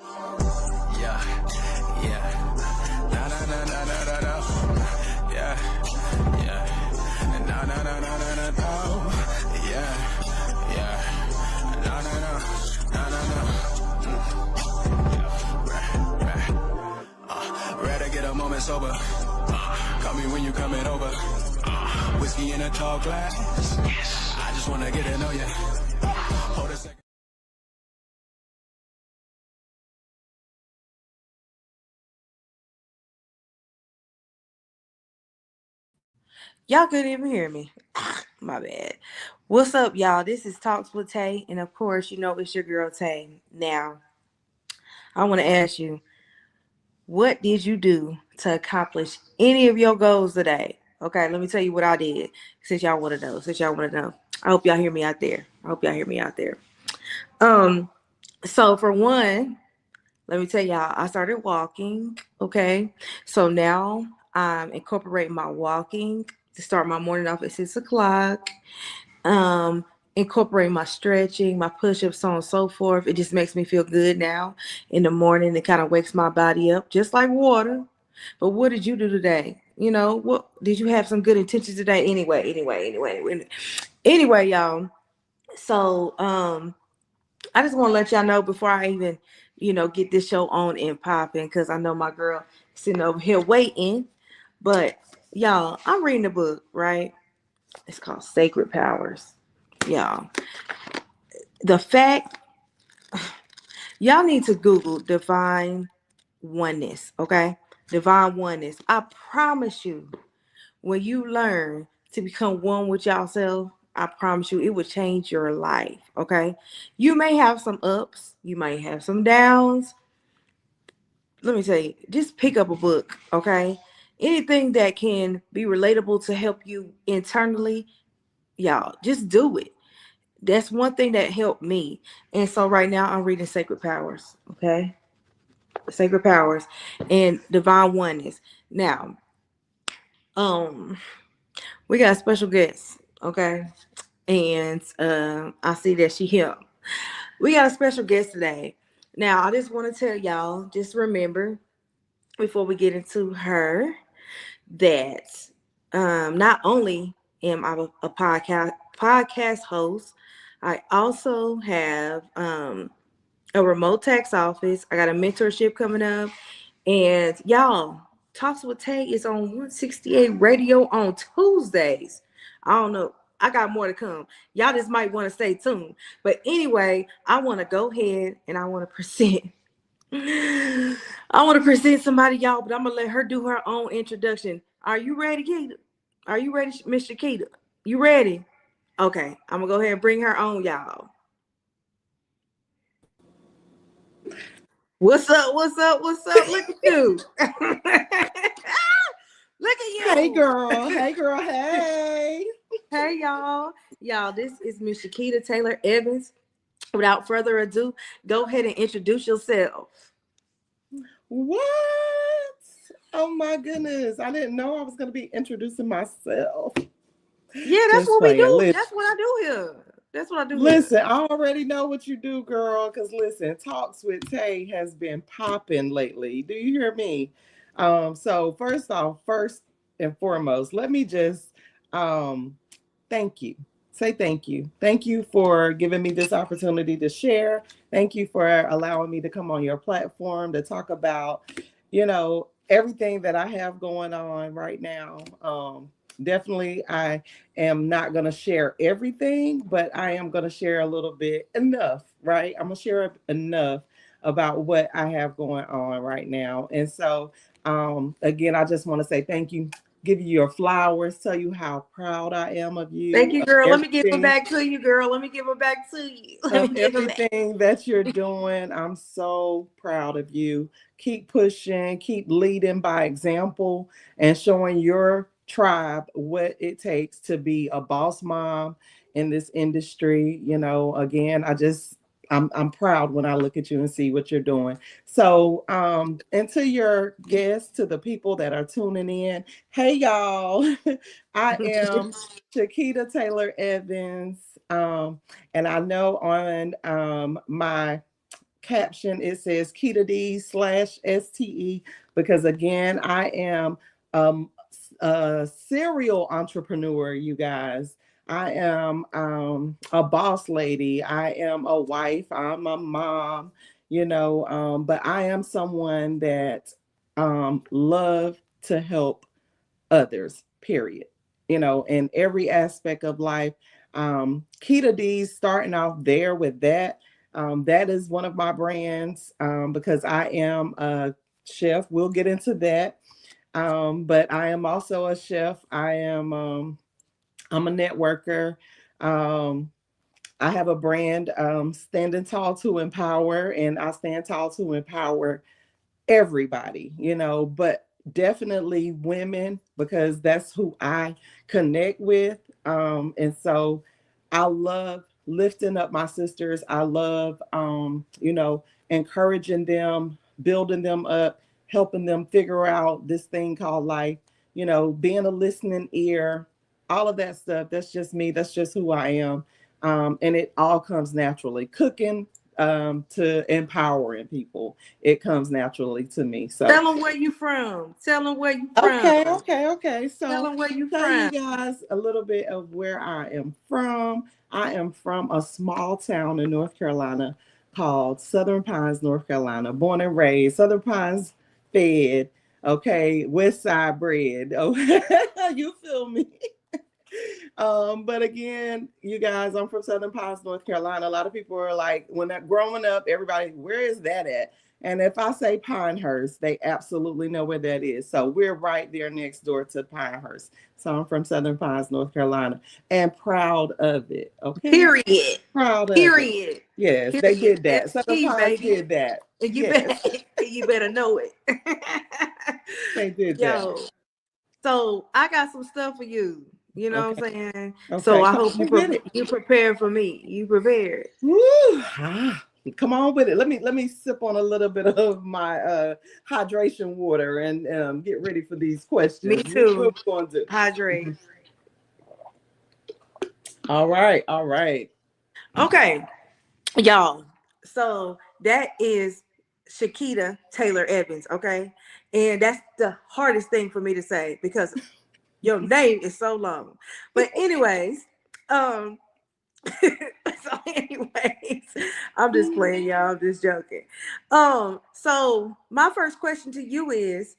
Yeah, yeah. No, no, no, no, no, no, no. Yeah, yeah. No, no, no, no, no, no, no. Yeah, yeah. No, no, no, no, no, no. Rather get a moment sober. Call me when you coming over. Whiskey in a tall glass. I just wanna get to know ya. Hold a second. Y'all couldn't even hear me. My bad. What's up, y'all? This is Talks with Tay, and of course, you know it's your girl Tay. Now, I want to ask you, what did you do to accomplish any of your goals today? Okay, let me tell you what I did. Since y'all want to know, I hope y'all hear me out there. Um, so for one, let me tell y'all, I started walking. Okay, so now I'm incorporating my walking to start my morning off at 6 o'clock. um Incorporating my stretching, my push-ups, so on and so forth. It just makes me feel good now in the morning. It kind of wakes my body up just like water. But what did you do today? What did you have? Some good intentions today? Anyway, y'all. So I just want to let y'all know before I even get this show on and popping, because I know my girl sitting over here waiting. But y'all, I'm reading a book, right? It's called Sacred Powers. Y'all, the fact, y'all need to Google divine oneness, okay? Divine oneness. I promise you, when you learn to become one with yourself, I promise you it will change your life, okay? You may have some ups, you may have some downs. Let me tell you, just pick up a book, okay? Anything that can be relatable to help you internally, y'all, just do it. That's one thing that helped me. And so right now I'm reading Sacred Powers, okay? Sacred Powers and Divine Oneness. Now, um, we got a special guest, okay? And I see that she here. We got a special guest today. Now, I just want to tell y'all, just remember before we get into her that not only am I a podcast host, I also have a remote tax office. I got a mentorship coming up. And y'all, Talks with Tay is on 168 radio on Tuesdays. I don't know. I got more to come. Y'all just might want to stay tuned. But anyway, I want to go ahead and I want to present. I want to present somebody, y'all, but I'm gonna let her do her own introduction. Are you ready, Keita? Are you ready, Miss Shekita? You ready? Okay, I'm gonna go ahead and bring her on, y'all. What's up? What's up? What's up? Look at you. Look at Hey you. girl, hey girl, hey. Hey y'all. Y'all, this is Miss Shekita Taylor Evans. Without further ado, go ahead and introduce yourself. What? Oh my goodness. I didn't know I was going to be introducing myself. Yeah, that's Just what we playing. do. That's what I do here. That's what I do here. Listen, I already know what you do, girl. Because listen, Talks with Tay has been popping lately. Do you hear me? So first off, first and foremost, let me just thank you. Say thank you. Thank you for giving me this opportunity to share. Thank you for allowing me to come on your platform to talk about, everything that I have going on right now. Definitely, I am not going to share everything, but I am going to share a little bit enough, right? I'm going to share enough about what I have going on right now. And so, again, I just want to say thank you, give you your flowers, tell you how proud I am of Thank you, you, girl. Let me give them back to you, girl. Let me give them back to you. Let of me give them back. everything that you're doing. I'm so proud of you. Keep pushing, keep leading by example and showing your tribe what it takes to be a boss mom in this industry. Again, I'm proud when I look at you and see what you're doing. So, and to your guests, to the people that are tuning in, hey y'all, I am Shekita Taylor Evans. And I know on my caption, it says Keita D/STE, because again, I am um, a serial entrepreneur, you guys. I am a boss lady. I am a wife. I'm a mom, but I am someone that love to help others, period. In every aspect of life. Keita D's starting off there with that. That is one of my brands, because I am a chef. We'll get into that. But I am also a chef. I'm a networker. Um, I have a brand, Standing Tall to Empower, and I stand tall to empower everybody, but definitely women, because that's who I connect with. And so I love lifting up my sisters. I love, encouraging them, building them up, helping them figure out this thing called life, being a listening ear, all of that stuff. That's just me. That's just who I am. And it all comes naturally. Cooking, to empowering people, it comes naturally to me. So Tell them where you from. Tell them where you from. okay. Tell So them where you tell you from. guys a little bit of where I am from. I am from a small town in North Carolina called Southern Pines, North Carolina. Born and raised, Southern Pines fed. Okay, West Side bread. Oh, you feel me? But again, you guys, I'm from Southern Pines, North Carolina. A lot of people are like, when they're growing up, everybody, where is that at? And if I say Pinehurst, they absolutely know where that is. So we're right there next door to Pinehurst. So I'm from Southern Pines, North Carolina, and proud of it. Okay, Period. proud of it. Period. Yes, they Period. did that. Southern SG, Pines baby. did that. And you better Yes, you better know it. they did that. Yo, so I got some stuff for you. You know Okay, what I'm saying? So okay, I come hope on with it. you prepared for me. You prepared. Woo! Come on with it. Let me sip on a little bit of my hydration water and get ready for these Me questions. What too. we going to do? Hydrate. All right, all right. Okay, y'all. So that is Shekita Taylor Evans. Okay, and that's the hardest thing for me to say because your name is so long. But anyways, um, so anyways, I'm just playing, y'all. I'm just joking. So my first question to you is,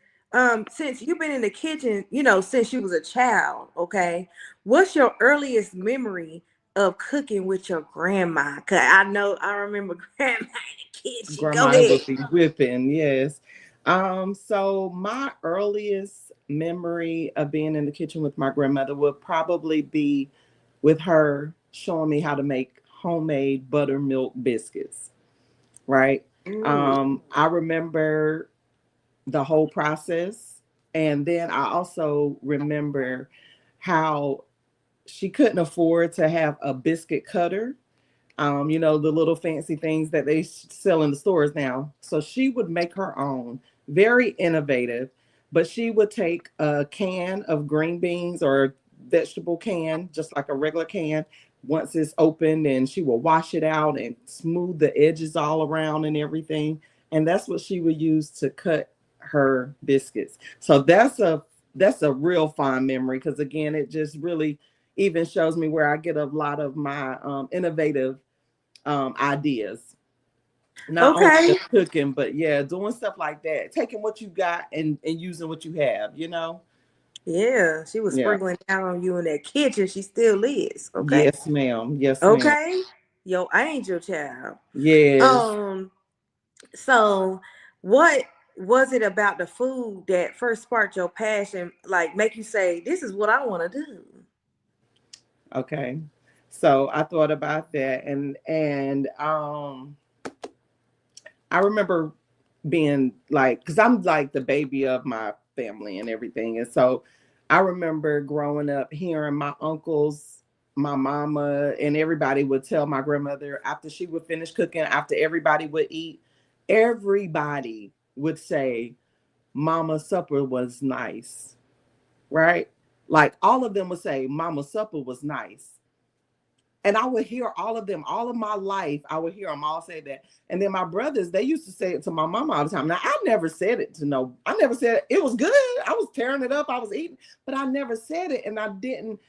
since you've been in the kitchen, since you was a child, okay, what's your earliest memory of cooking with your grandma? Cause I know I remember grandma in the kitchen. Go Grandma ahead. would be whipping, yes. So my earliest memory of being in the kitchen with my grandmother would probably be with her showing me how to make homemade buttermilk biscuits, right? Ooh, I remember the whole process. And then I also remember how she couldn't afford to have a biscuit cutter, the little fancy things that they sell in the stores now. So she would make her own, very innovative, but she would take a can of green beans or vegetable can, just like a regular can, once it's opened, and she will wash it out and smooth the edges all around and everything. And that's what she would use to cut her biscuits. So that's a real fond memory, because again, it just really even shows me where I get a lot of my innovative ideas. Not only okay. just cooking, but yeah, doing stuff like that, taking what you got and using what you have. Yeah, she was Yeah. sprinkling down on you in that kitchen. She still is. Okay. Yes, ma'am. Yes, ma'am. Okay. Yo angel child. Yes. Um, so what was it about the food that first sparked your passion, like make you say, this is what I want to do? Okay. So I thought about that, and I remember being like, because I'm like the baby of my family and everything. And so I remember growing up hearing my uncles, my mama, and everybody would tell my grandmother after she would finish cooking, after everybody would eat, everybody would say, Mama's supper was nice, right? Like all of them would say, Mama's supper was nice. And I would hear all of them, all of my life. I would hear them all say that. And then my brothers, they used to say it to my mom all the time. Now, I never said it to no, I never said it. It was good. I was tearing it up. I was eating, but I never said it. And I didn't,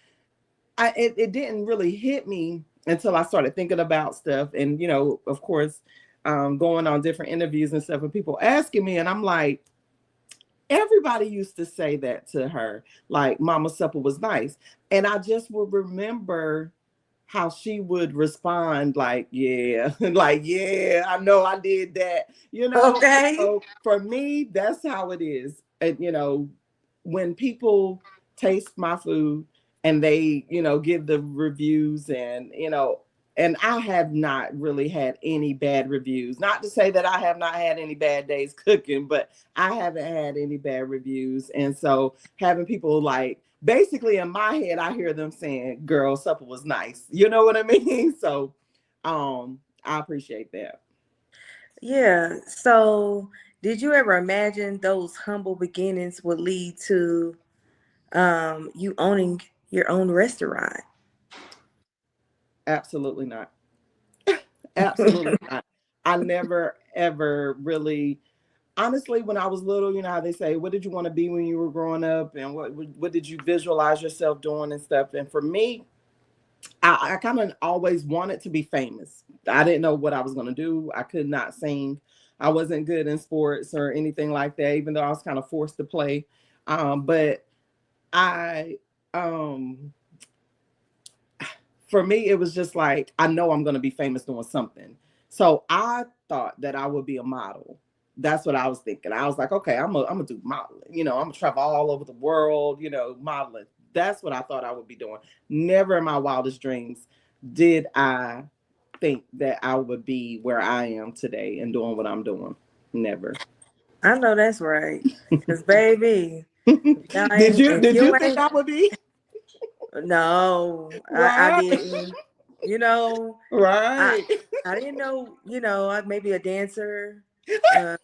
it didn't really hit me until I started thinking about stuff. And, you know, of course, going on different interviews and stuff, and people asking me, and I'm like, everybody used to say that to her, like, Mama supper was nice. And I just would remember how she would respond, like, yeah, like, yeah, I know I did that, you know. Okay. So for me, that's how it is. And, you know, when people taste my food and they, you know, give the reviews, and, you know, and I have not really had any bad reviews. Not to say that I have not had any bad days cooking, but I haven't had any bad reviews. And so having people like, basically in my head, I hear them saying, girl, supper was nice. You know what I mean? So I appreciate that. Yeah. So, did you ever imagine those humble beginnings would lead to you owning your own restaurant? Absolutely not. Absolutely not. I never ever really, honestly, when I was little, you know how they say, what did you want to be when you were growing up, and what did you visualize yourself doing and stuff? And for me, I kind of always wanted to be famous. I didn't know what I was going to do. I could not sing. I wasn't good in sports or anything like that, even though I was kind of forced to play. But I, um, for me, it was just like, I know I'm going to be famous doing something. So I thought that I would be a model. That's what I was thinking. I was like, okay, I'm gonna do modeling. You know, I'm gonna travel all over the world, you know, modeling. That's what I thought I would be doing. Never in my wildest dreams did I think that I would be where I am today and doing what I'm doing. Never. I know that's right. Cause baby, if Did you you think ain't I would be? no, I Right. didn't. You know, I Right. I didn't know, I maybe a dancer. Uh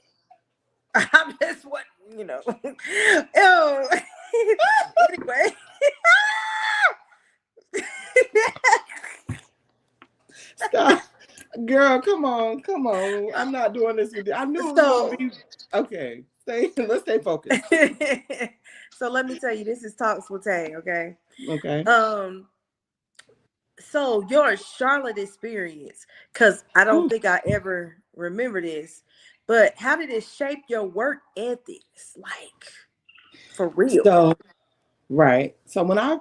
I just what Oh anyway. Stop. Girl, come on, come on. I'm not doing this with you. I knew it was gonna So be okay. Stay, let's stay focused. so let me tell you, this is Talks with Tay, okay? Okay. Um, so your Charlotte experience, because I don't Whew. think I ever remember this, but how did it shape your work ethics? Like for real. So right. So when I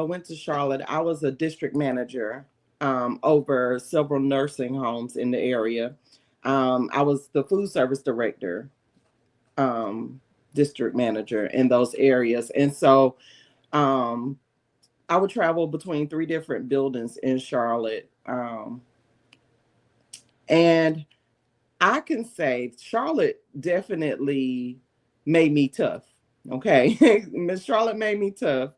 went to Charlotte, I was a district manager over several nursing homes in the area. I was the food service director, um, district manager in those areas, and so um, I would travel between three different buildings in Charlotte. And I can say Charlotte definitely made me tough. Okay. Miss Charlotte made me tough.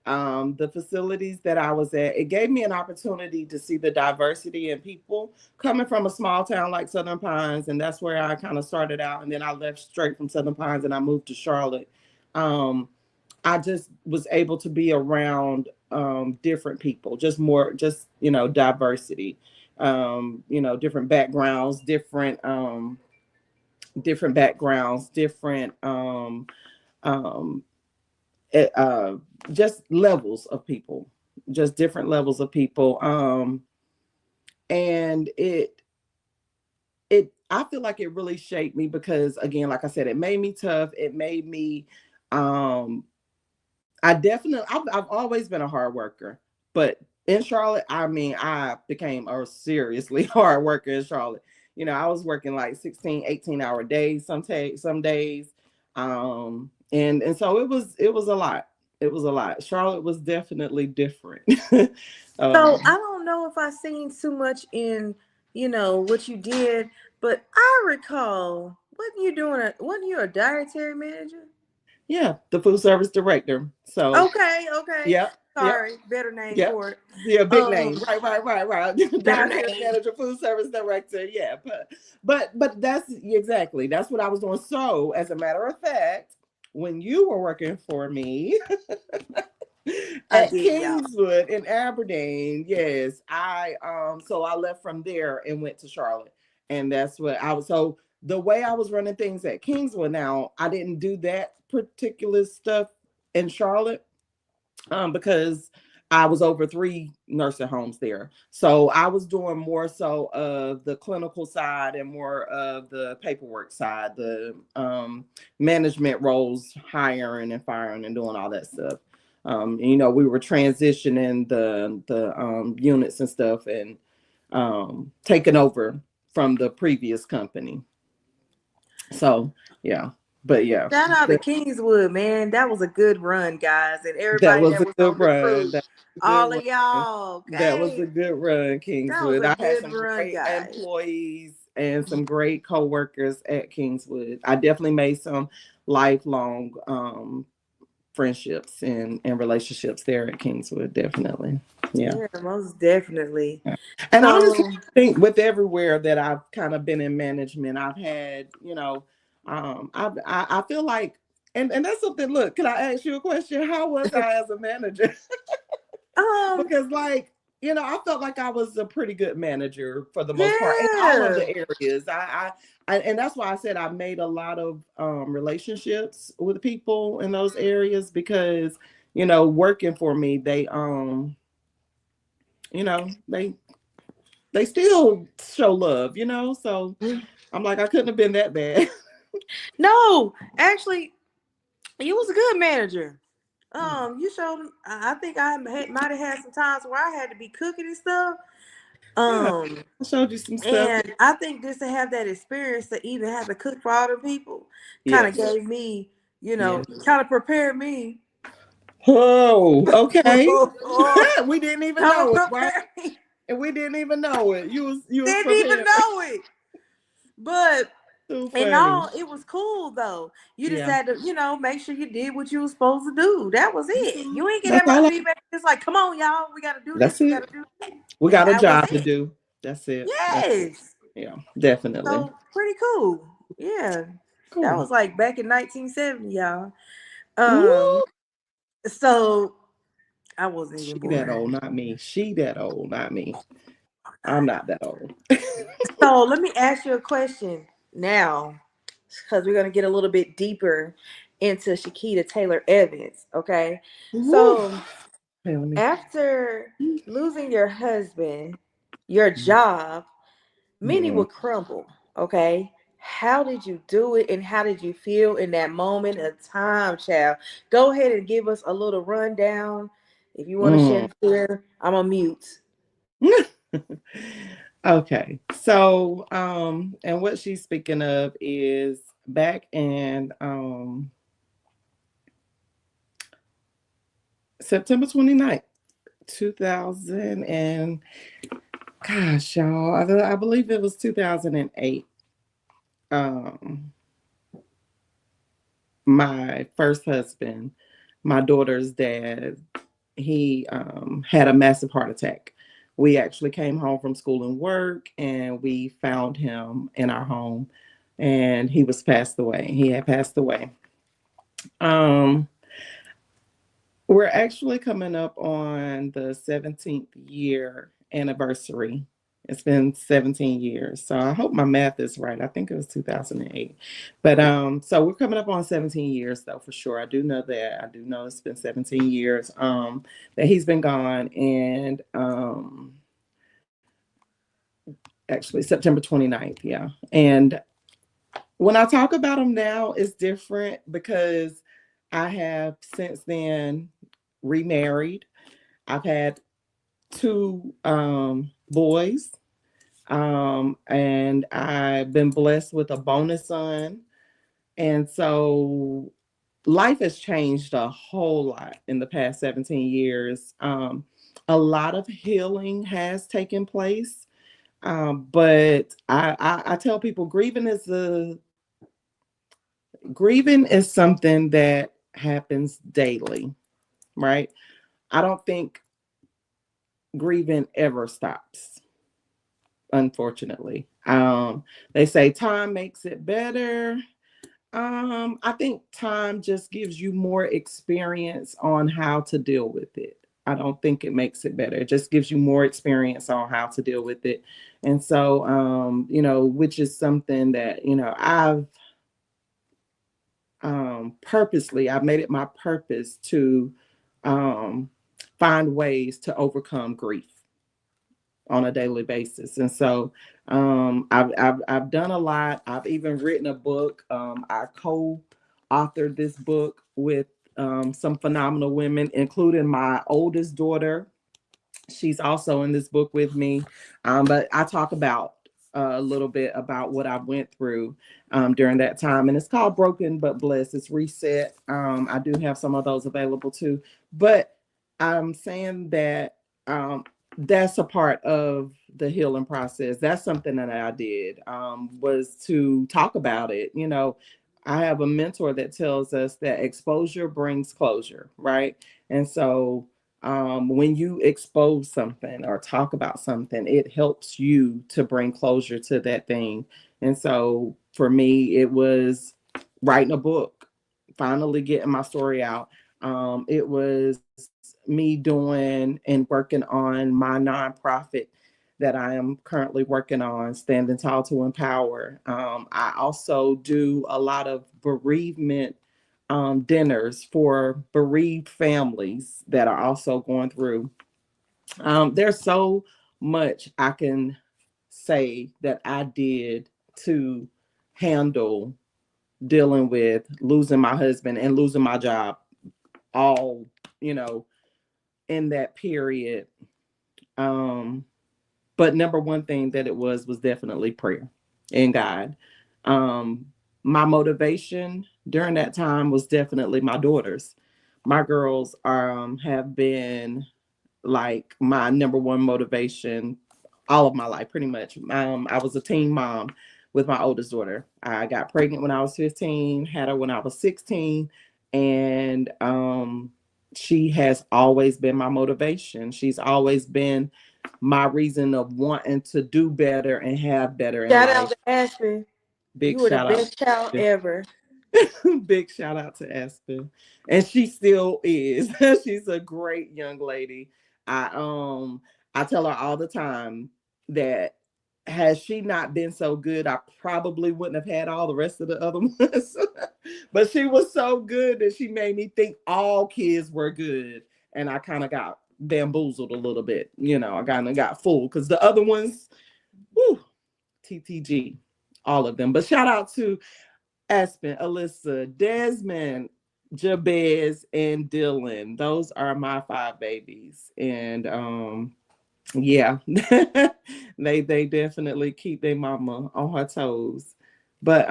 The facilities that I was at, it gave me an opportunity to see the diversity in people coming from a small town like Southern Pines. And that's where I kind of started out. And then I left straight from Southern Pines and I moved to Charlotte. Um, I just was able to be around different people, just more, just, you know, diversity, you know, different backgrounds, different backgrounds, different, um, eh, uh, just levels of people, just different levels of people. And I feel like it really shaped me because, again, like I said, it made me tough. It made me, um, I've always been a hard worker, but in Charlotte, I mean, I became a seriously hard worker in Charlotte. You know, I was working like 16, 18-hour days, some days. And so it was a lot. It was a lot. Charlotte was definitely different. So um, I don't know if I seen too much in, what you did, but I recall, wasn't you a dietary manager? yeah, the food service director. So, Okay, okay. yep, yep. Sorry, better name Yep. for it. Yeah, big name. Um, Right. better Dietary name. manager, food service director. Yeah, but that's exactly that's what I was doing. So, as a matter of fact, when you were working for me, I At did, y'all. Kingswood in Aberdeen. Yes, so I left from there and went to Charlotte, and that's what I was. So the way I was running things at Kingswood, now I didn't do that particular stuff in Charlotte, because I was over three nursing homes there. So I was doing more so of the clinical side and more of the paperwork side, the management roles, hiring and firing and doing all that stuff. We were transitioning the units and stuff, and taking over from the previous company. So yeah, but yeah, Shout out to Kingswood, man. That was a good run, guys, and that everybody was that a was good on the run. crew. That was a good All of run. y'all, That was okay? a good run, That was Kingswood. a I had good some run, great guys. employees and some great coworkers at Kingswood. I definitely made some lifelong friendships and relationships there at Kingswood. Definitely, yeah. Yeah, most definitely. Yeah. And honestly, So, I think with everywhere that I've kind of been in management, I've had, I feel like, and that's something. Look, can I ask you a question? How was I as a manager? um, Because I felt like I was a pretty good manager for the most part in all of yeah, the areas. And that's why I said I made a lot of relationships with people in those areas, because working for me, you know they they still show love, so I'm like, I couldn't have been that bad. no, actually, you was a good manager. Yeah. You showed. I think might have had some times where I had to be cooking and stuff. Yeah, Um, I showed you some stuff. and I think just to have that experience to even have to cook for other people kind of Yes, gave me, yes. kind of prepared me. Oh, okay. Oh, We didn't even kind of know it, right? prepared me. And we didn't even know it. You was Didn't even prepared. know it. But Too and funny. all, it was cool though. You just Yeah. had to, make sure you did what you were supposed to do. That was it. You ain't get That's that much all. feedback. It's like, come on, y'all, we gotta do this, That's we it. gotta do that. We And got a that was job to it. do. That's it. That's it. Yes. Yeah, definitely. So pretty cool. Yeah. That Cool. was like back in 1970, y'all. Ooh, Um, so I wasn't she even that born. old, not me. She that old, not me. I'm not that old. So let me ask you a question now, because we're gonna get a little bit deeper into Shekita Taylor Evans. Okay. Ooh. So Hey, let me. after losing your husband, your job, many Mm. will crumble. Okay. How did you do it and how did you feel in that moment of time, child? Go ahead and give us a little rundown. If you want to Mm. shed a tear, I'm on mute. Okay. So, and what she's speaking of is back in September 29th, 2000, and gosh, y'all, I believe it was 2008. Um, my first husband, my daughter's dad, he had a massive heart attack. We actually came home from school and work, and we found him in our home, and he was passed away. He had passed away. Um, we're actually coming up on the 17th year anniversary. It's been 17 years. So I hope my math is right. I think it was 2008. But so we're coming up on 17 years though, for sure. I do know that. I do know it's been 17 years that he's been gone, and actually September 29th, yeah. And when I talk about him now, it's different because I have since then remarried. I've had two boys, and I've been blessed with a bonus son. And so life has changed a whole lot in the past 17 years. A lot of healing has taken place. But I tell people grieving is something that happens daily, right? I don't think grieving ever stops, unfortunately. They say time makes it better. I think time just gives you more experience on how to deal with it. I don't think it makes it better. It just gives you more experience on how to deal with it. And so, which is something that, I've purposely, I've made it my purpose to um, find ways to overcome grief on a daily basis. And so I've done a lot. I've even written a book. I co-authored this book with some phenomenal women, including my oldest daughter. She's also in this book with me. But I talk about a little bit about what I went through during that time. And it's called Broken But Blessed. It's Reset. I do have some of those available too. But I'm saying that that's a part of the healing process. That's something that I did, was to talk about it. I have a mentor that tells us that exposure brings closure, right? And so when you expose something or talk about something, it helps you to bring closure to that thing. And so for me, it was writing a book, finally getting my story out. It was me doing and working on my nonprofit that I am currently working on, Standing Tall to Empower. I also do a lot of bereavement dinners for bereaved families that are also going through. There's so much I can say that I did to handle dealing with losing my husband and losing my job, all, you know, in that period. Um, but number one thing that it was definitely prayer and God. Um, my motivation during that time was definitely my daughters. My girls have been like my number one motivation all of my life, pretty much. I was a teen mom with my oldest daughter. I got pregnant when I was 15, had her when I was 16, and she has always been my motivation. She's always been my reason of wanting to do better and have better in Shout out life. to Aspen. Big You were the shout out. best child ever. Big shout out to Aspen. And she still is. She's a great young lady. I um I tell her all the time that had she not been so good, I probably wouldn't have had all the rest of the other ones. But she was so good that she made me think all kids were good. And I kind of got bamboozled a little bit. I kind of got fooled because the other ones, whew, TTG, all of them. But shout out to Aspen, Alyssa, Desmond, Jabez, and Dylan. Those are my five babies. And yeah, they definitely keep their mama on her toes. But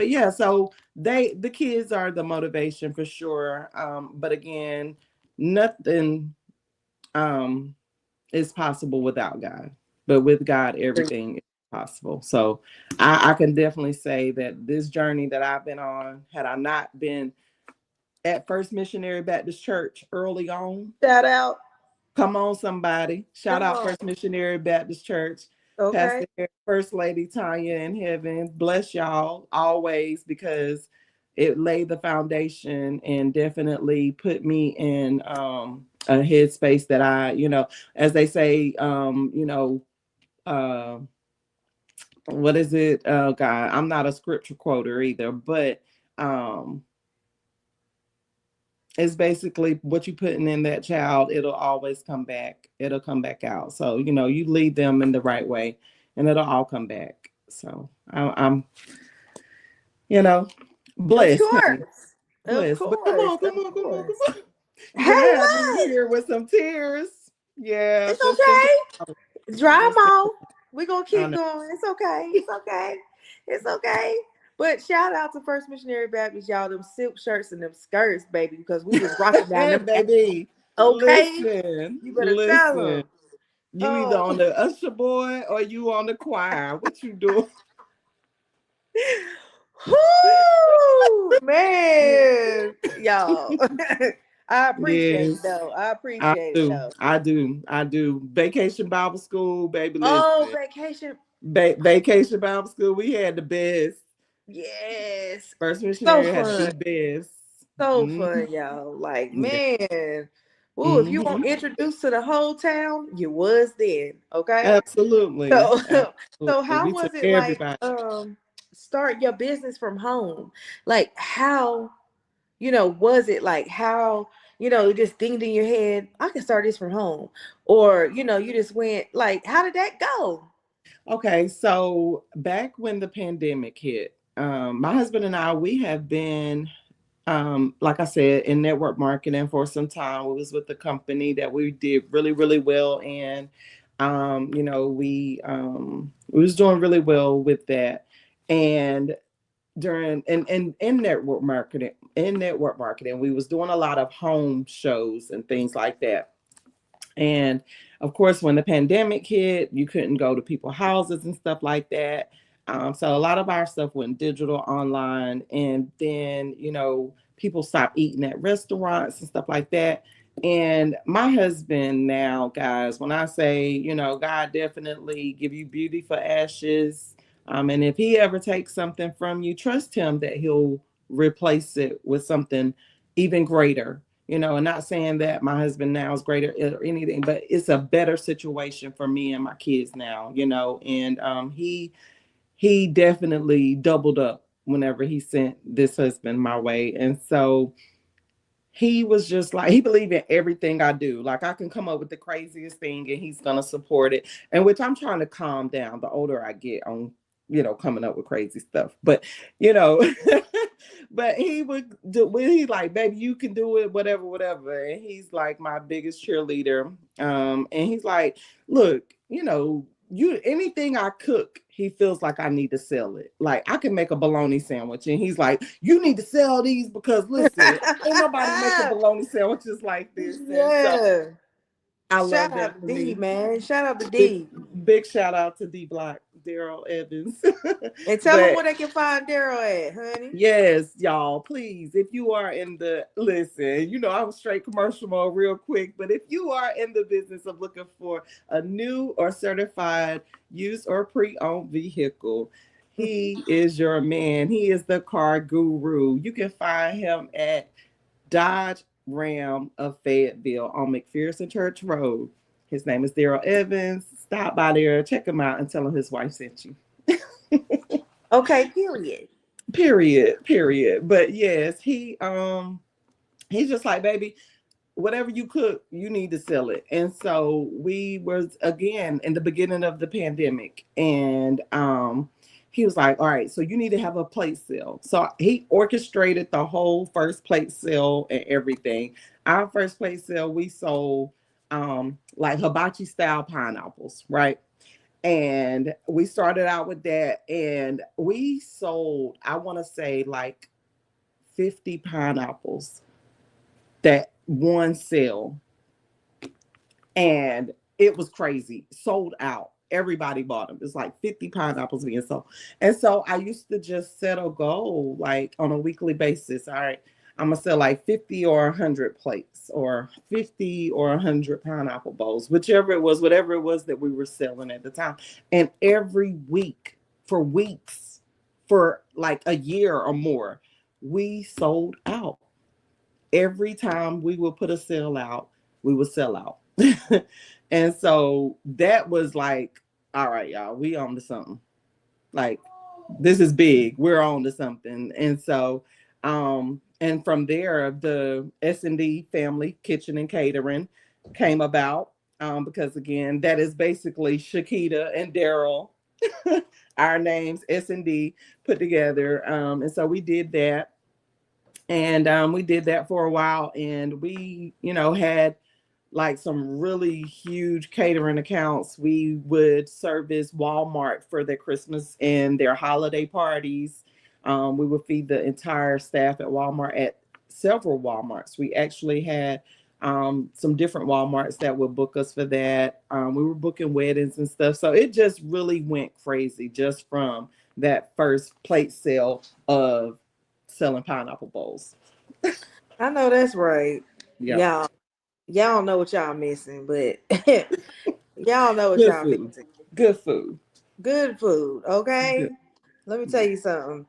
yeah, so the kids are the motivation for sure. But again, nothing um is possible without God. But with God, everything is possible. So I can definitely say that this journey that I've been on, had I not been at First Missionary Baptist Church early on, Shout out. come on, somebody. Shout Come out on. First Missionary Baptist Church. Okay. Pastor First Lady Tanya in heaven. Bless y'all always because it laid the foundation and definitely put me in a headspace that as they say, uh, what is it? Oh God, I'm not a scripture quoter either, but um it's basically what you putting in that child, it'll always come back. It'll come back out. So, you lead them in the right way and it'll all come back. So I'm, you know, Of blessed, honey. course. Of Blessed. But come course. on, come Of on, come on, course. come on. You're Hey, gonna have me what? here with some tears. Yeah, It's just thinking okay. about it. Dry them Just thinking, off. We're gonna I keep know. going. It's okay. It's okay. It's okay. But shout out to First Missionary Baptist, y'all, them silk shirts and them skirts, baby, because we was rocking down Hey, them alley. baby, Okay? listen, You better tell listen. them. You either Oh, on the usher boy or you on the choir. What you doing? whoo, man, y'all. I appreciate it Yes, though. I I appreciate it do. though. I do. I do. Vacation Bible School, baby. Oh, Listen, vacation. Vacation Bible School. We had the best. Yes. First So missionary had fun. the best. So Mm-hmm. fun, y'all. Like, Yeah. man. Ooh, if you Mm-hmm. weren't introduced to the whole town, you was then. Okay. Absolutely. So so Absolutely. how We took was it like everybody. start your business from home? Like how, was it like how, it just dinged in your head, I can start this from home? Or, you just went like, how did that go? Okay, so back when the pandemic hit, my husband and I, we have been, like I said, in network marketing for some time. We was with the company that we did really, really well in. We was doing really well with that. And during and in network marketing, we was doing a lot of home shows and things like that. And of course, when the pandemic hit, you couldn't go to people's houses and stuff like that. So a lot of our stuff went digital online. And then, people stopped eating at restaurants and stuff like that. And my husband now, guys, when I say, God definitely give you beauty for ashes. And if he ever takes something from you, trust him that he'll replace it with something even greater. And not saying that my husband now is greater or anything, but it's a better situation for me and my kids now, and he definitely doubled up whenever he sent this husband my way. And so he was just like, he believed in everything I do. Like, I can come up with the craziest thing and he's gonna support it. And which I'm trying to calm down the older I get on, coming up with crazy stuff. But you know, but he would do when he like, baby, you can do it, whatever, whatever. And he's like my biggest cheerleader. And he's like, look, you anything I cook, he feels like I need to sell it. Like, I can make a bologna sandwich, and he's like, you need to sell these because listen, ain't nobody making bologna sandwiches like this. And so Yeah. I Shout love out that to for D, me. man. Shout out to Big, D. big shout out to D Block, Daryl Evans. And tell them But where they can find Daryl at, honey. yes, y'all, please, if you are in the listen, I was straight commercial mode real quick, but if you are in the business of looking for a new or certified used or pre-owned vehicle, he is your man. He is the car guru. You can find him at Dodge Ram of Fayetteville on McPherson Church Road. His name is Daryl Evans. Stop by there, check him out, and tell him his wife sent you. Okay, period. Period. But yes, he's just like, baby, whatever you cook, you need to sell it. And so we was again in the beginning of the pandemic, and he was like, all right, so you need to have a plate sale. So he orchestrated the whole first plate sale and everything. Our first plate sale, we sold like hibachi style pineapples, right? And we started out with that, and we sold, I want to say, like 50 pineapples that one sale, and it was crazy. Sold out. Everybody bought them. It's like 50 pineapples being sold. And so I used to just set a goal like on a weekly basis. All right, I'm gonna sell like 50 or 100 plates or 50 or 100 pineapple bowls, whichever it was, whatever it was that we were selling at the time. And every week, for weeks, for like a year or more, we sold out. Every time we would put a sale out, we would sell out. And so that was like, all right, y'all, we on to something. Like, this is big. We're on to something. And so, and from there, the S&D Family Kitchen and Catering came about. Because again, that is basically Shekita and Daryl, our names, S&D, put together. And so we did that, and we did that for a while, and we had like some really huge catering accounts. We would service Walmart for their Christmas and their holiday parties. We would feed the entire staff at Walmart, at several Walmarts. We actually had some different Walmarts that would book us for that. We were booking weddings and stuff, so it just really went crazy just from that first plate sale of selling pineapple bowls. I know that's right. Yep. Y'all, y'all know what y'all missing, but y'all know what Good y'all food. missing. Good food. Good food, Good. okay? Let me tell Yeah. you something.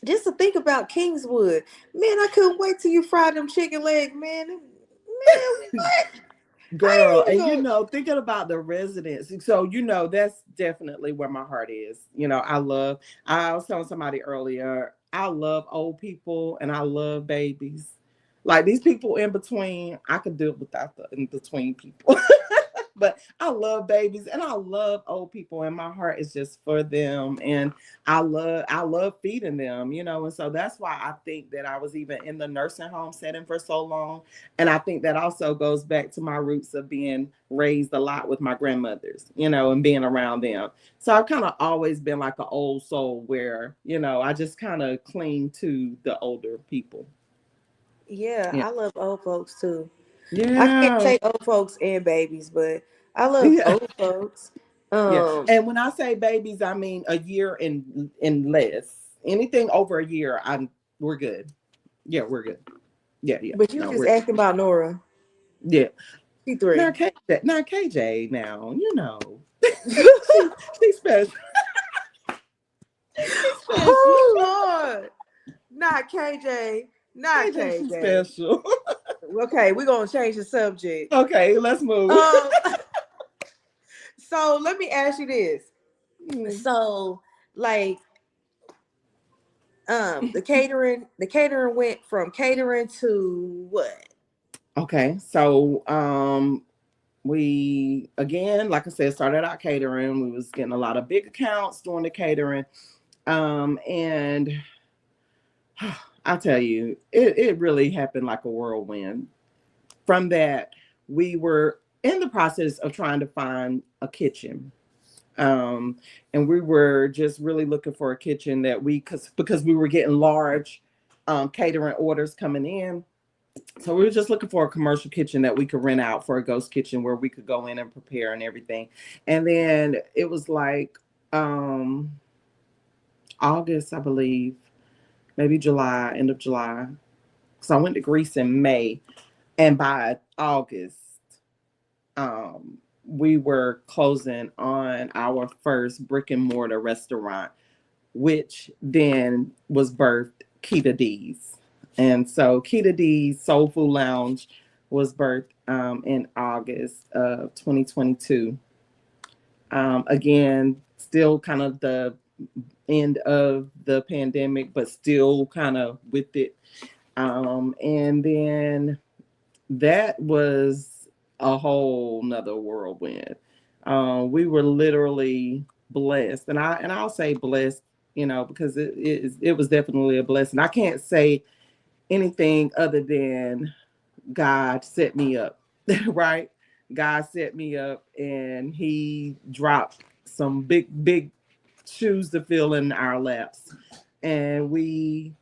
just to think about Kingswood, man, I couldn't wait till you fried them chicken legs, man. Man, what? I Girl, ain't even and going. thinking about the residents, so that's definitely where my heart is. I was telling somebody earlier, I love old people and I love babies. Like these people in between, I could do it without the in between people. But I love babies and I love old people, and my heart is just for them. And I love feeding them, and so that's why I think that I was even in the nursing home setting for so long. And I think that also goes back to my roots of being raised a lot with my grandmothers, and being around them. So I've kind of always been like an old soul where, I just kind of cling to the older people. Yeah, Yeah. I love old folks too. I can't Yeah. take old folks and babies, but I love Yeah. old folks. Yeah. Um, And when I say babies, I mean a year and less. Anything over a year, we're good. Yeah, we're good. Yeah, yeah. but you No, just we're asking about Nora. yeah. She Now three. KJ, now KJ now, she she's special. She's special. Oh Lord, not KJ, not KJ, she's KJ. special. Okay, we're gonna change the subject. Okay, let's move. Um, so let me ask you this. Mm. So, like, the catering went from catering to what? Okay, so we again, like I said, started out catering. We was getting a lot of big accounts doing the catering. And I tell you, it really happened like a whirlwind. From that, we were in the process of trying to find a kitchen. Um, and we were just really looking for a kitchen that because we were getting large catering orders coming in. So we were just looking for a commercial kitchen that we could rent out for a ghost kitchen where we could go in and prepare and everything. And then it was like August, I believe, maybe July, end of July. So I went to Greece in May, and by August, we were closing on our first brick and mortar restaurant, which then was birthed Kita D's. And so Kita D's Soul Food Lounge was birthed in August of 2022. Again, still kind of the end of the pandemic, but still kind of with it. And then that was a whole nother whirlwind. We were literally blessed, and I'll say blessed, because it was definitely a blessing. I can't say anything other than God set me up, right? God set me up, and He dropped some big shoes to fill in our laps, and we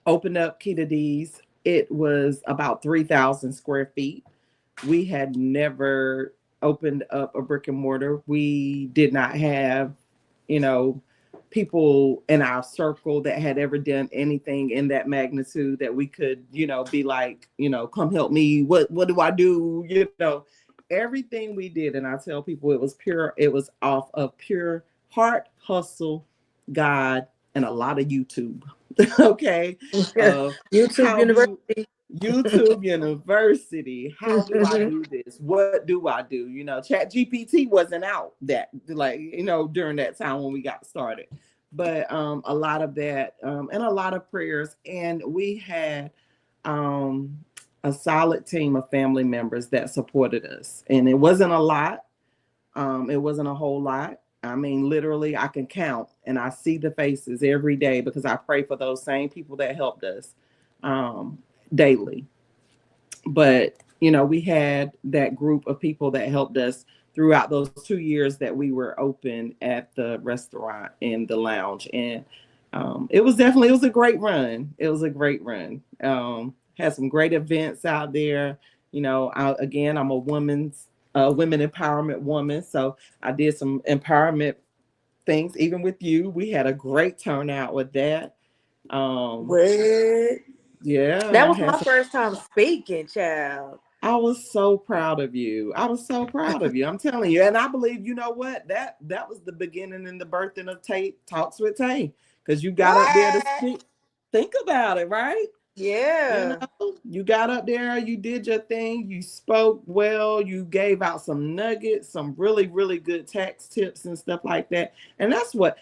opened up Kita D's. It was about 3,000 square feet. We had never opened up a brick and mortar. We did not have, you know, people in our circle that had ever done anything in that magnitude that we could, be like, come help me. What do I do? Everything we did, and I tell people it was off of pure heart, hustle, God, and a lot of YouTube. Okay. YouTube How do University. YouTube University. How do I do this? What do I do? Chat GPT wasn't out that during that time when we got started. But a lot of that and a lot of prayers. And we had um a solid team of family members that supported us. And it wasn't a lot. It wasn't a whole lot. I mean, literally, I can count and I see the faces every day because I pray for those same people that helped us daily. But, we had that group of people that helped us throughout those 2 years that we were open at the restaurant and the lounge. And it was a great run. It was a great run. Had some great events out there. I'm a women empowerment woman. So I did some empowerment things, even with you. We had a great turnout with that. Um, What? yeah, That was my first time speaking, child. I was so proud of you. I was so proud of you. I'm telling you. And I believe, you know what? That was the beginning and the birthing of Tay Talks with Tay. because you got up there to What? speak. Think about it, right? You Yeah. know, you got up there, you did your thing, you spoke well, you gave out some nuggets, some really, really good tax tips and stuff like that. And that's what,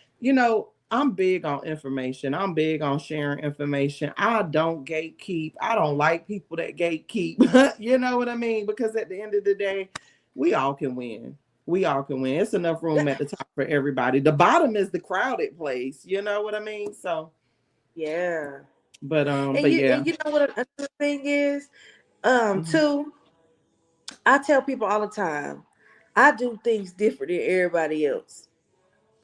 I'm big on information. I'm big on sharing information. I don't gatekeep. I don't like people that gatekeep. You know what I mean? Because at the end of the day, we all can win. We all can win. It's enough room at the top for everybody. The bottom is the crowded place. You know what I mean? So, Yeah. but And you yeah. and you know what another thing is? Mhm. Too, I tell people all the time, I do things different than everybody else.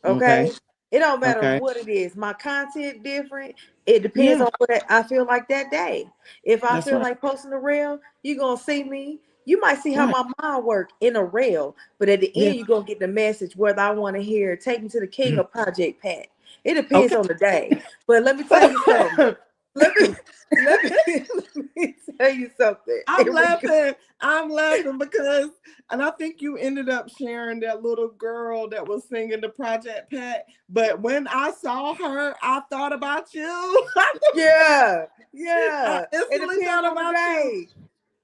Okay. Okay. It don't matter Okay. what it is. My content different. It depends Yeah, on what I feel like that day. If I that's feel right. like posting a reel, you're gonna see me. You might see how Right. my mind work in a reel, but at the Yeah. end, you're gonna get the message whether I want to hear "Take Me to the King" or "Project Pat." It depends Okay. on the day. But let me tell you something. Let me let me let me tell you something. I'm laughing. I'm laughing because, and I think you ended up sharing that little girl that was singing the Project Pat. But when I saw her, I thought about you. Yeah, I yeah. It instantly depends thought on the about you. day.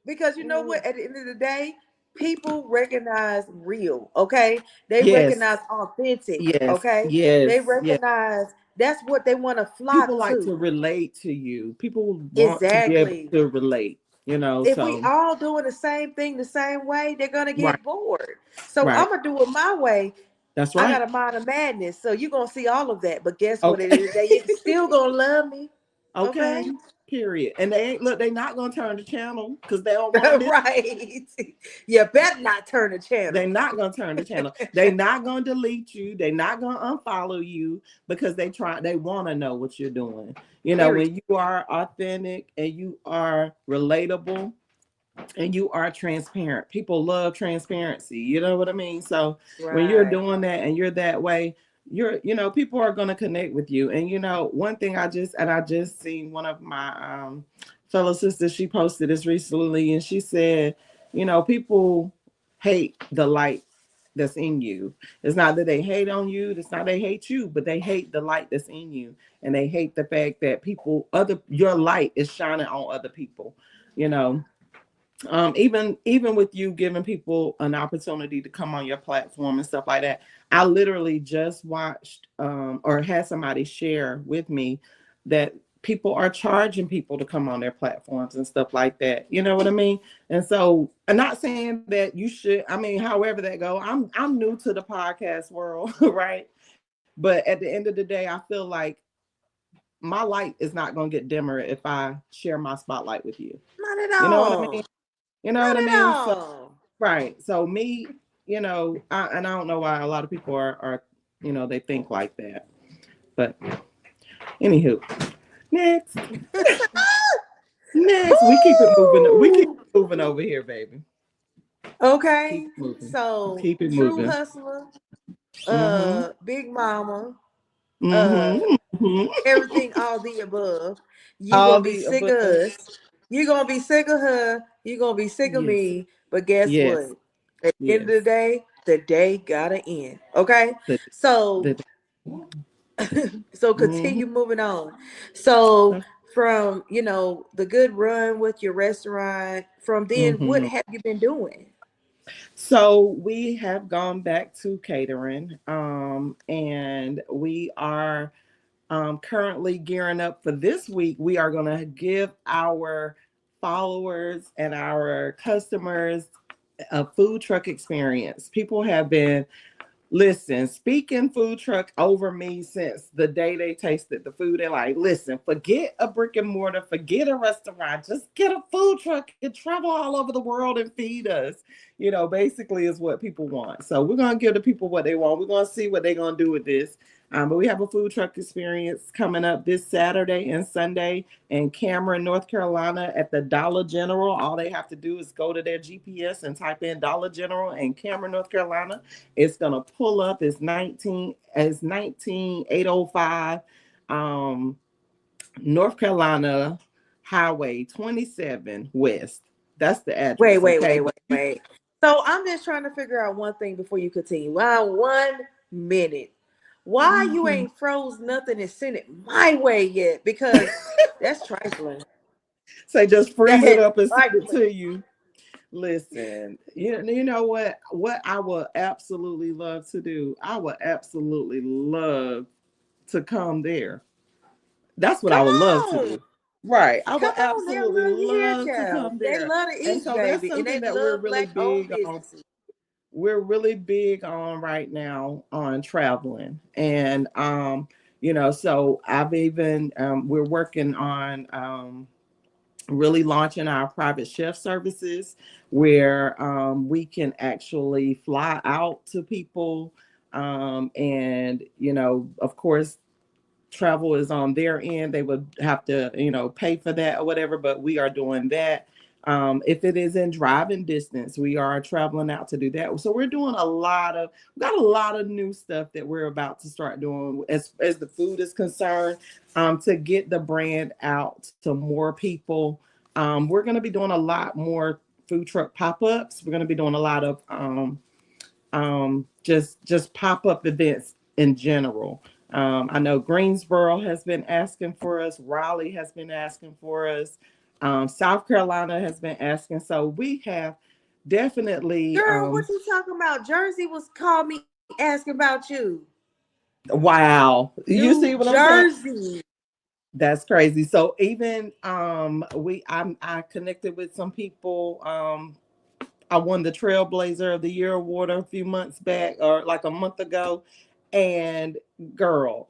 Because you know Mm. what? At the end of the day, people recognize real, okay? They Yes. recognize authentic, Yes. okay? They Yes. Yes. recognize that's what they want to People flock like to. to relate to you. People want to be able Exactly. to relate, If we so all doing the same thing the same way, they're gonna right, get bored. So I'm right. gonna do it my way. That's I right. got a mind of madness, so you're gonna see all of that. But guess what? At the Okay. end of the day, you're still gonna love me, okay? Okay. Period. And they ain't look, they not gonna turn the channel because they don't want to miss. Right. You better not turn the They channel. not gonna turn the channel. They not gonna delete you. They not gonna unfollow you because they want to know what you're doing. Period. When you are authentic and you are relatable and you are transparent. People love transparency. You know what I mean? So when you're Right. doing that and you're that way, people are going to connect with you. And one thing I just seen one of my fellow sisters, she posted this recently and she said, people hate the light that's in you. It's not that they hate on you, it's not they hate you, but they hate the light that's in you. And they hate the fact that your light is shining on other people, you know even with you giving people an opportunity to come on your platform and stuff like that. I literally just watched or had somebody share with me that people are charging people to come on their platforms and stuff like that, you know what I mean? And so I'm not saying that you should, I mean, however that go. I'm new to the podcast world. Right, but at the end of the day, I feel like my light is not going to get dimmer if I share my spotlight with you. Not at You know what I all. mean? You know what Not I at mean? So all. right. So me, and I don't know why a lot of people are they think like that. But anywho, next, next, we keep it moving. We keep Woo! it moving over here, baby. Keep Okay. it moving. So Keep it true moving. hustler, Mm-hmm. big mama, uh, Mm-hmm. Mm-hmm. everything, all the above. You All gonna be the sick above. of us. You gonna be sick of her. You gonna be sick of Yes. me. But guess what? Yes. At the end of Yes. the day gotta end. Okay. The So the so mm-hmm. continue moving on. So from the good run with your restaurant, from then what Mm-hmm. have you been doing? So we have gone back to catering, and we are currently gearing up for this week. We are going to give our followers and our customers a food truck experience. People have been listen, speaking food truck over me since the day they tasted the food. They're like, listen, forget a brick and mortar, forget a restaurant, just get a food truck and travel all over the world and feed us. Basically is what people want. So we're gonna give the people what they want. We're gonna see what they're gonna do with this. But we have a food truck experience coming up this Saturday and Sunday in Cameron, North Carolina at the Dollar General. All they have to do is go to their GPS and type in Dollar General in Cameron, North Carolina. It's gonna pull up. It's 19805 North Carolina Highway 27 West. That's the Wait, address, wait, okay? wait, But wait, wait. So I'm just trying to figure out one thing before you continue. 1 minute. Why you ain't froze nothing and sent it my way yet? Because that's trifling. Say just freeze it That's up and send it trifling. to you. Listen, you know what? What I would absolutely love to do, I would absolutely love to come there. That's what I Come would love to on. do. Right. I Come would on. They'll absolutely love you here, love to child. come They there. love to And eat, so that's baby. And they something that we're love really black owned big on. businesses. We're really big on right now on traveling. And so I've even we're working on really launching our private chef services where we can actually fly out to people and of course travel is on their end. They would have to, pay for that or whatever, but we are doing that. If it is in driving distance, we are traveling out to do that. So we're doing we got a lot of new stuff that we're about to start doing as the food is concerned, to get the brand out to more people. We're going to be doing a lot more food truck pop-ups. We're going to be doing a lot of just pop up events in general. I know Greensboro has been asking for us. Raleigh has been asking for us. South Carolina has been asking. So we have definitely. Girl, what you talking about? Jersey was calling me asking about you. Wow, you New see what I'm saying? Jersey. That's crazy. So even I connected with some people. I won the Trailblazer of the Year award a few months back, or like a month ago. And girl,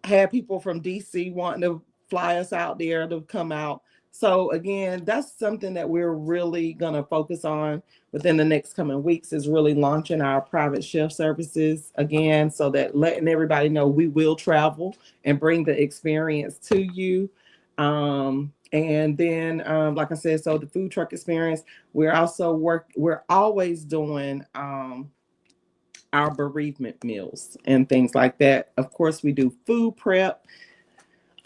had people from DC wanting to fly us out there to come out. So again, that's something that we're really going to focus on within the next coming weeks, is really launching our private chef services again, so that letting everybody know we will travel and bring the experience to you. And then, like I said, so the food truck experience, we're always doing, our bereavement meals and things like that. Of course, we do food prep.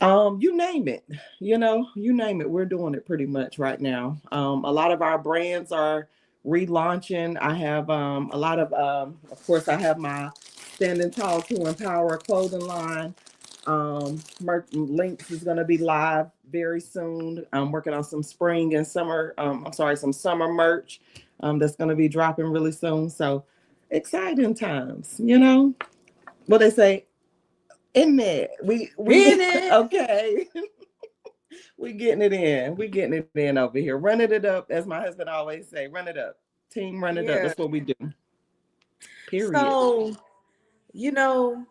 You name it, you name it. We're doing it pretty much right now. A lot of our brands are relaunching. I have a lot of course, I have my Standing Tall to Empower clothing line. Links is going to be live very soon. I'm working on some spring and summer. I'm sorry, some summer merch that's going to be dropping really soon. So exciting times, what they say in there. We In it. okay. We getting it in over here. Running it up, as my husband always say. Run it up, team. Run it up. Yeah. That's what we do. Period. So, you know,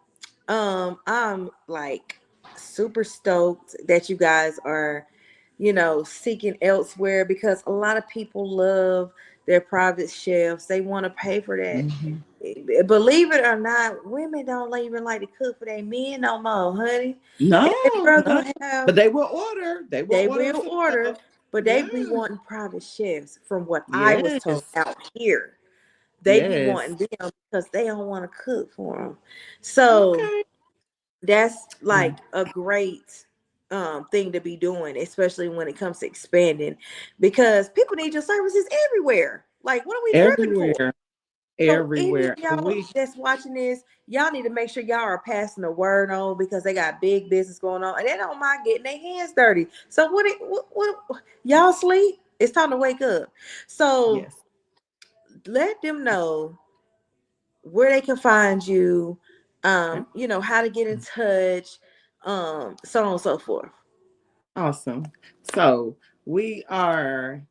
I'm like super stoked that you guys are, seeking elsewhere, because a lot of people love their private chefs. They want to pay for that. Mhm. Believe it or not, women don't even like to cook for their men no more, honey. If a No, girl no. gonna have, But they will order. They will they order will some order, stuff. but they Yeah. be wanting private chefs. From what I was told Yes. out here, they be Yes. wanting them because they don't want to cook for them. So Okay. that's Mm. like a great thing to be doing, especially when it comes to expanding, because people need your services everywhere. Like, what are we tripping for? Everywhere. So any Everywhere. of y'all that's watching this, y'all need to make sure y'all are passing the word on, because they got big business going on and they don't mind getting their hands dirty. So what y'all sleep? It's time to wake up. So Yes. let them know where they can find you, Okay. how to get in touch, so on and so forth. Awesome. So we are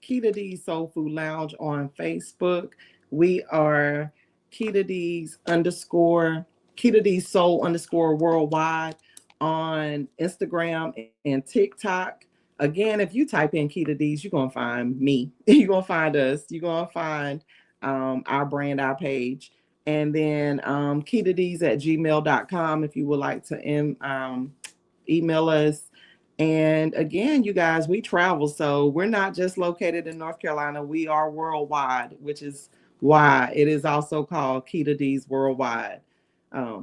Keita D's Soul Food Lounge on Facebook. We are Keita D's underscore Keita D's Soul underscore worldwide on Instagram and TikTok. Again, if you type in Keita D's, you're gonna find me. You're gonna find us. You're gonna find our brand, our page. And then Keita D's at gmail.com if you would like to email us. And again, you guys, we travel. So we're not just located in North Carolina. We are worldwide, which is why it is also called Keita D's Worldwide.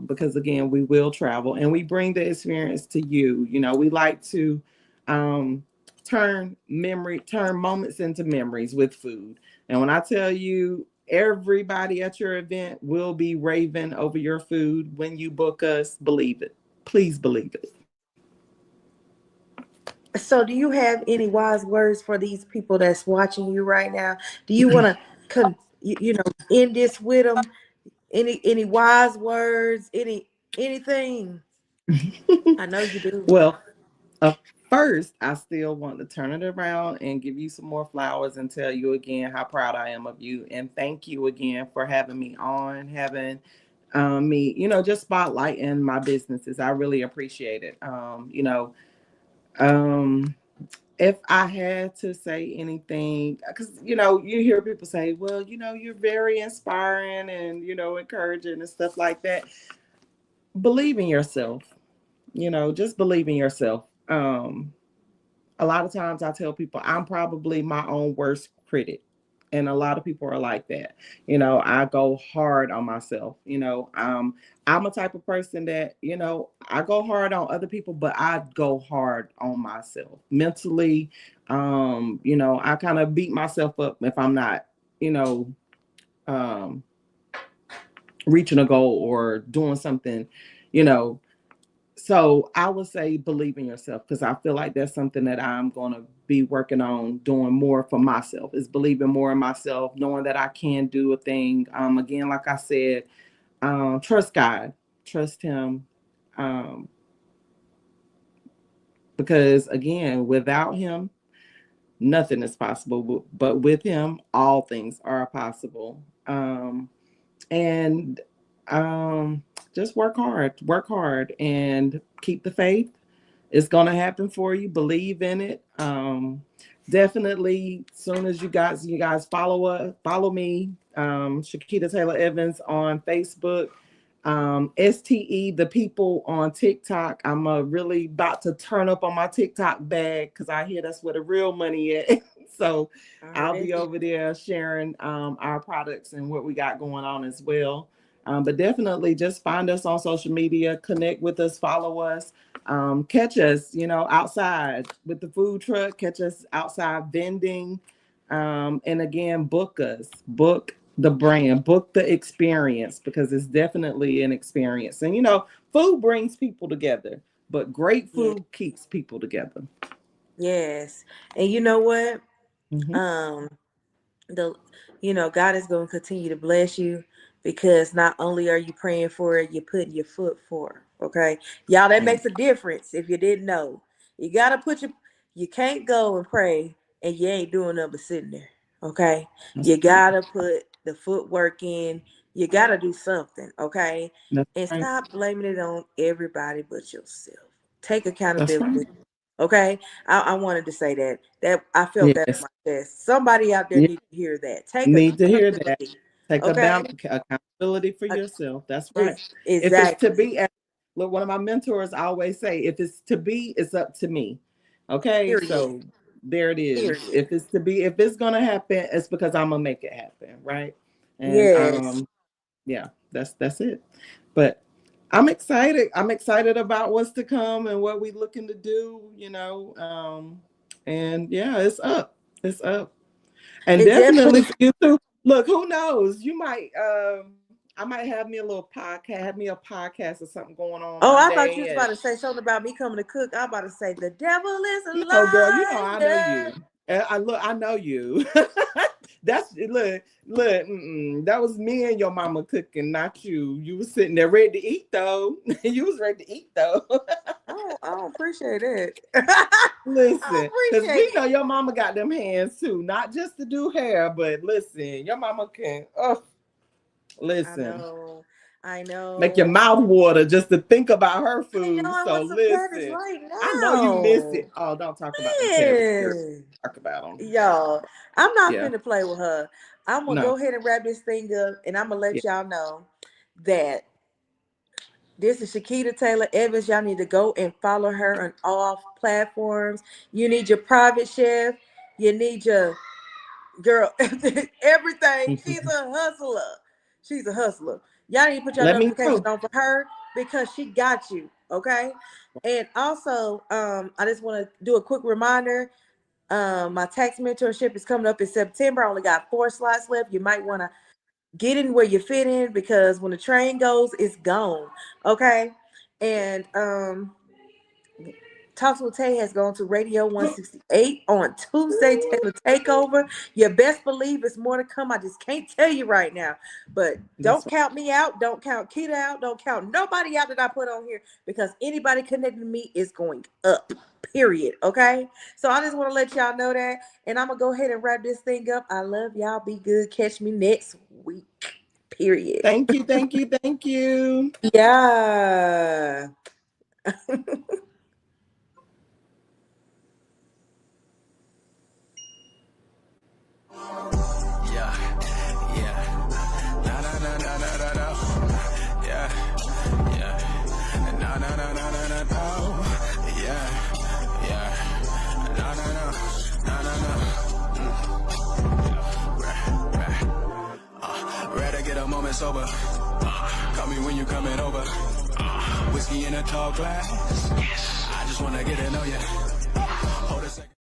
Because again, we will travel and we bring the experience to you. We like to um, turn moments into memories with food. And when I tell you, everybody at your event will be raving over your food when you book us. Believe it. Please believe it. So, do you have any wise words for these people that's watching you right now? Do you want to, end this with them? Any wise words? Anything? I know you do. Well, first, I still want to turn it around and give you some more flowers and tell you again how proud I am of you. And thank you again for having me on, having me, just spotlighting my businesses. I really appreciate it. Um, if I had to say anything, because, you hear people say, well, you're very inspiring and, encouraging and stuff like that. Believe in yourself, just believe in yourself. A lot of times I tell people I'm probably my own worst critic. And a lot of people are like that. I go hard on myself. I'm a type of person that, I go hard on other people, but I go hard on myself mentally. I kind of beat myself up if I'm not, you know, um, reaching a goal or doing something, you know, so I would say believe in yourself because I feel like that's something that I'm going to be working on doing more for myself is believing more in myself, knowing that I can do a thing. Again, like I said, trust God, trust Him, um, because again, without Him, nothing is possible. But with Him, all things are possible. And just work hard, and keep the faith. It's gonna happen for you. Believe in it. Definitely. Soon as you guys follow me, Shekita Taylor Evans on Facebook, STE the people on TikTok. I'm really about to turn up on my TikTok bag because I hear that's where the real money is. So I'll be Already. over there sharing our products and what we got going on as well. But definitely just find us on social media, connect with us, follow us, catch us, outside with the food truck, catch us outside vending. And again, book us, book the brand, book the experience because it's definitely an experience. And, food brings people together, but great Yeah. food keeps people together. Yes. And you know what? Hmm. Um, the God is going to continue to bless you because not only are you praying for it, you're putting your foot for it. Okay, y'all, that Yeah, makes a difference. If you didn't know, you gotta you can't go and pray and you ain't doing nothing but sitting there. Okay, that's you right. gotta put the footwork in. You gotta do something. Okay, That's and right. stop blaming it on everybody but yourself. Take That's accountability. right. Okay, I wanted to say that I felt that in Yes. my chest. Somebody out there Yeah. needs to hear that. Take Need to hear that. accountability. Take Okay, accountability for Uh, yourself. That's right. is If it's to exactly. be, look, one of my mentors always say, if it's to be, it's up to me. Okay, Period. so there it is. Period. If it's to be, if it's gonna happen, it's because I'm gonna make it happen, right? And Yes. yeah, that's it. But I'm excited. I'm excited about what's to come and what we looking to do. And yeah, it's up. It's up. And It definitely definitely. for you too. Look, who knows? You might I might have me a little podcast, have me a podcast or something going on Oh, one I thought you day. was And about to say something about me coming to cook. I'm about to say the devil is a no, girl, I know liar. you. And I know you. That's that was me and your mama cooking, not you. You was sitting there ready to eat though. You was ready to eat though. I don't appreciate it. I Listen, because appreciate we know it. your mama got them hands too, not just to do hair, but listen, your mama can. Oh, I listen, know. I make your know. mouth water just to think about her I know. food. I So want some cabbage listen, right I know you miss now. it. Oh, don't talk about them cabbage, girl. Yeah. Talk about them. Y'all, I'm not Yeah. finna play with her. I'm gonna No. go ahead and wrap this thing up, and I'm gonna Yeah. let y'all know that this is Shekita Taylor Evans. Y'all need to go and follow her on all platforms. You need your private chef. You need your girl, everything. She's a hustler. She's a hustler. Y'all need to put your Let me notifications know. on for her because she got you. Okay. And also, I just want to do a quick reminder. My tax mentorship is coming up in September. I only got 4 slots left. You might want to get in where you fit in, because when the train goes, it's gone. Okay. And Talks with Tay has gone to Radio 168 on Tuesday. Taylor Takeover. You best believe it's more to come. I just can't tell you right now. But That's don't count me out. Don't count Kita out. Don't count nobody out that I put on here, because anybody connected to me is going up. Period. Okay. So I just want to let y'all know that. And I'm going to go ahead and wrap this thing up. I love y'all. Be good. Catch me next week. Period. Thank you, thank you, thank you. Yeah. Yeah, yeah. Na na na na na na na. Yeah, yeah. Na na na na na na na. Yeah, yeah. Na na na na na na. Rather get a moment sober. Call me when you coming over. Whiskey in a tall glass. I just wanna get to know ya. Hold a second.